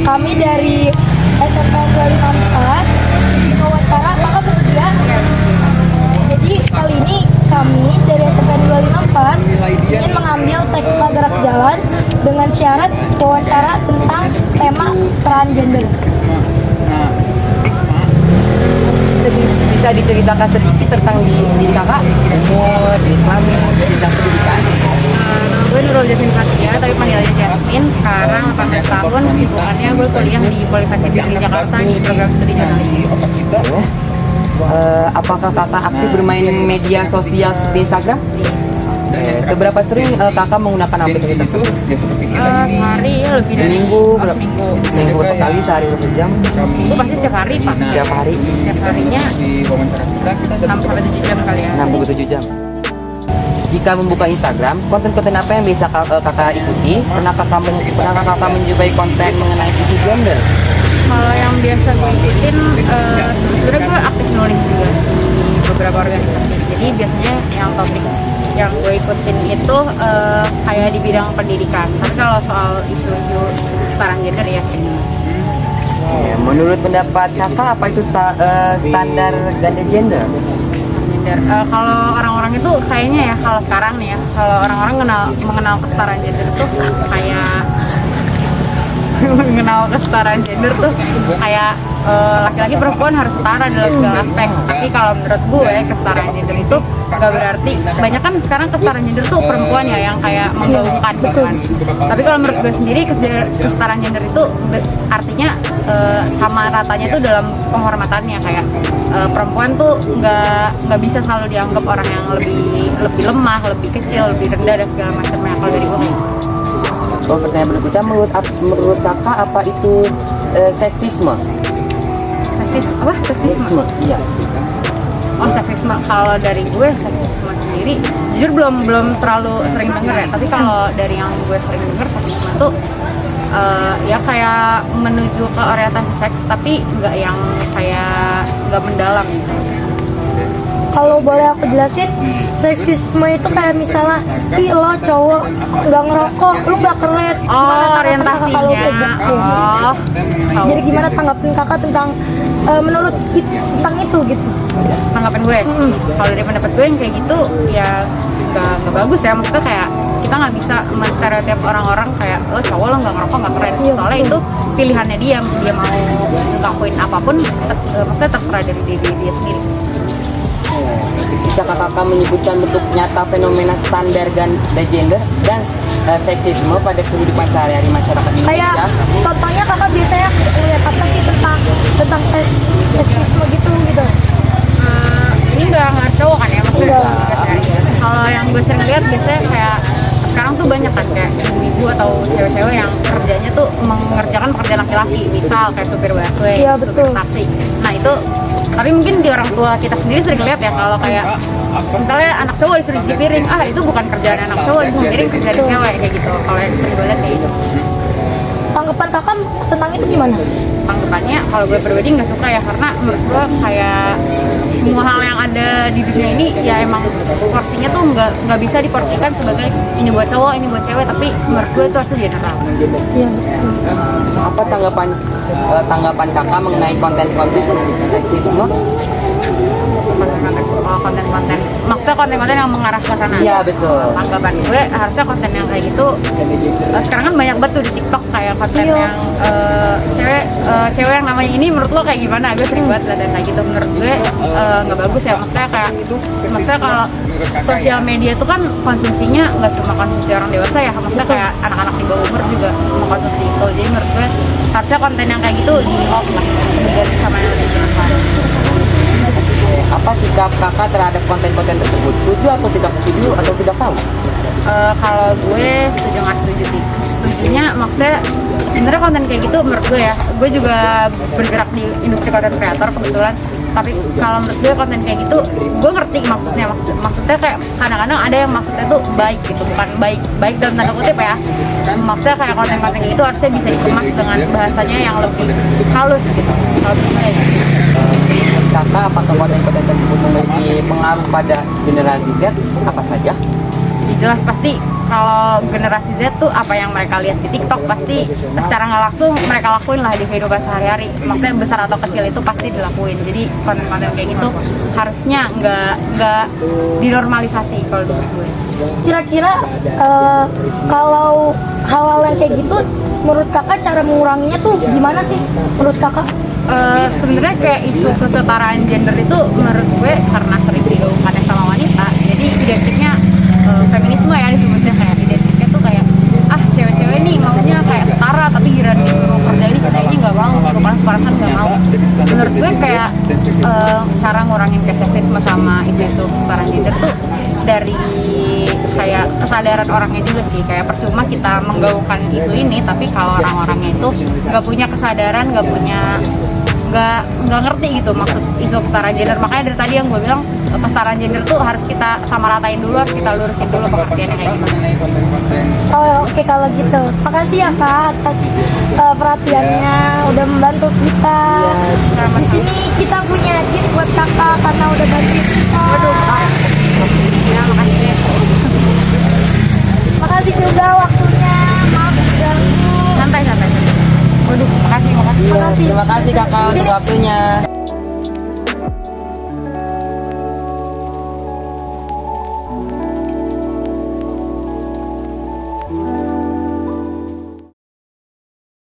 Kami dari SMK 254 wawancara, kakak bersedia? Jadi kali ini kami dari SMK 254 ingin mengambil teknika gerak jalan dengan syarat wawancara tentang tema kesetaraan gender. Bisa diceritakan sedikit tentang diri kakak, umur, jenis kelamin, jenjang pendidikan? Gue Nurul Jasmine Fatia, tapi panggilannya Jasmine. Sekarang 18 tahun, kesibukannya gue kuliah di Politeknik Negeri Jakarta di program studi jurnalistik. Apakah kakak aktif bermain media sosial seperti Instagram? Seberapa sering kakak menggunakan aplikasi tersebut? Sehari lebih dari Seminggu, seminggu. seminggu berapa kali, sehari berapa jam? Seminggu pasti setiap hari, Pak. Setiap hari? Setiap harinya 6-7 jam kali ya. 6-7 jam. Jika membuka Instagram, konten-konten apa yang bisa kakak ikuti? Pernah kakak menjumpai konten mengenai isu gender? Kalau yang biasa gue ikutin, sebenarnya gue aktif nulis juga di beberapa organisasi. Jadi biasanya yang topik yang gue ikutin itu kayak di bidang pendidikan. Tapi kalau soal isu-isu kesetaraan gender ya kayak gitu. Menurut pendapat kakak, apa itu standar gender? Kalau orang-orang itu kayaknya ya, kalau sekarang nih ya, kalau orang-orang mengenal kesetaraan gender itu kayak mengenal kesetaraan gender tuh kayak laki-laki perempuan harus setara dalam segala aspek. Tapi kalau menurut gue kesetaraan gender itu gak berarti, banyak kan sekarang kesetaraan gender tuh perempuan ya yang kayak menggaungkan gitu kan. Tapi kalau menurut gue sendiri kesetaraan gender itu artinya sama ratanya tuh dalam penghormatannya, kayak perempuan tuh nggak bisa selalu dianggap orang yang lebih lemah, lebih kecil, lebih rendah dan segala macamnya. Kalau dari gue Pertanyaan berikutnya, menurut kakak apa itu seksisme? seksisme. Iya. Oh, seksisme. Kalau dari gue seksisme sendiri jujur belum terlalu sering denger ya. Tapi kalau dari yang gue sering denger, seksisme tuh ya kayak menuju ke orientasi seks, tapi nggak yang kayak nggak mendalam. Kalau boleh aku jelasin, seksisme itu kayak misalnya, ih lo cowok nggak ngerokok, lu nggak keren. Oh, orientasinya. Kalau kayak gitu. Oh. Jadi gimana tanggapan kakak tentang menurut tentang itu gitu? Tanggapan gue, kalau dari pendapat gue yang kayak gitu ya nggak bagus ya. Maksudnya kayak kita nggak bisa menstereotip orang-orang kayak lo cowok lo nggak ngerokok nggak keren. Soalnya itu pilihannya dia mau ngelakuin apapun, maksudnya terserah dari dia sendiri. Bisa kakak menyebutkan bentuk nyata fenomena standar gender dan seksisme pada kehidupan sehari-hari masyarakat Indonesia? Kayak contohnya kakak biasanya ngeliat apa sih tentang seksisme gitu? Ini nggak cowok kan ya, maksudnya kalau yang gue sering lihat biasanya kayak sekarang tuh banyak kan kayak ibu-ibu atau cewek-cewek yang kerjanya tuh mengerjakan pekerjaan laki-laki, misal kayak supir busway, Iya, supir betul. taksi. Nah itu, tapi mungkin di orang tua kita sendiri sering lihat ya, kalau kayak misalnya anak cowok disuruh cuci piring, itu bukan kerjaan anak cowok, itu piring kerjaan cewek kayak gitu. Kalau yang sering gue lihat kayak gitu. Tanggapan kakak tentang itu gimana? Tanggapannya kalau gue pribadi nggak suka ya, karena menurut gue kayak semua hal yang ada di dunia ini ya emang porsinya tuh nggak bisa diporsikan sebagai ini buat cowok, ini buat cewek, tapi menurut gue itu harusnya general. Iya betul. Apa tanggapan kakak mengenai konten-konten seksisme? Konten-konten, maksudnya konten-konten yang mengarah ke sana. Iya betul. Tanggapan gue harusnya konten yang kayak gitu, sekarang kan banyak banget tuh di TikTok kayak konten yang cewek yang namanya ini, menurut lo kayak gimana? Gue sering banget liat dan kayak gitu. Menurut gue nggak bagus ya, maksudnya kayak maksudnya kalau sosial media itu kan konsumsinya nggak cuma konsumsi orang dewasa ya, maksudnya kayak anak-anak di bawah umur juga mengkonsumsi itu. Jadi menurut gue harusnya konten yang kayak gitu di off lah, diganti sama yang lebih bermanfaat. Apa sikap kakak terhadap konten-konten tersebut? Setuju atau tidak setuju atau tidak tahu? Kalau gue setuju nggak setuju sih. Setujunya maksudnya sebenarnya konten kayak gitu menurut gue ya, gue juga bergerak di industri konten kreator kebetulan. Tapi kalau menurut gue konten kayak gitu, gue ngerti maksudnya kayak kadang-kadang ada yang maksudnya tuh baik gitu, bukan baik dalam tanda kutip ya. Maksudnya kayak konten-konten kayak gitu harusnya bisa dikemas dengan bahasanya yang lebih halus gitu. Kalau sebenarnya Kakak, apakah konten-konten tersebut memiliki pengaruh pada generasi Z? Apa saja? Ya jelas pasti kalau generasi Z tuh apa yang mereka lihat di TikTok pasti secara nggak langsung mereka lakuin lah di kehidupan sehari-hari. Maksudnya besar atau kecil itu pasti dilakuin. Jadi konten-konten kayak gitu harusnya nggak dinormalisasi kalau menurut gue. Kira-kira kalau hal-hal yang kayak gitu, menurut kakak cara menguranginya tuh gimana sih? Menurut kakak? Sebenarnya kayak isu kesetaraan gender itu menurut gue karena sering digaungkannya sama wanita, jadi identiknya feminisme ya disebutnya, kayak identiknya tuh kayak cewek-cewek nih maunya kayak setara, tapi giliran disuruh kerja ini kerjanya nggak mau, suruh panas-panasan nggak mau. Menurut gue kayak cara ngurangin kayak seksisme sama isu-isu kesetaraan gender tuh dari kayak kesadaran orangnya juga sih. Kayak percuma kita menggaungkan isu ini tapi kalau orang-orangnya itu nggak punya kesadaran, nggak ngerti gitu maksud isu kesetaraan gender. Makanya dari tadi yang gue bilang kesetaraan gender tuh harus kita samaratain dulu, harus kita lurusin dulu pengertiannya kayak gimana. Oh oke, kalau gitu. Makasih ya Kak atas perhatiannya, udah membantu kita. Di sini kita punya gift buat kakak karena udah bantu kita. Ya makasih deh. Makasih juga waktunya. Maaf ganggu. Santai. Waduh, makasih. Makasih. Terima kasih kakak untuk waktunya.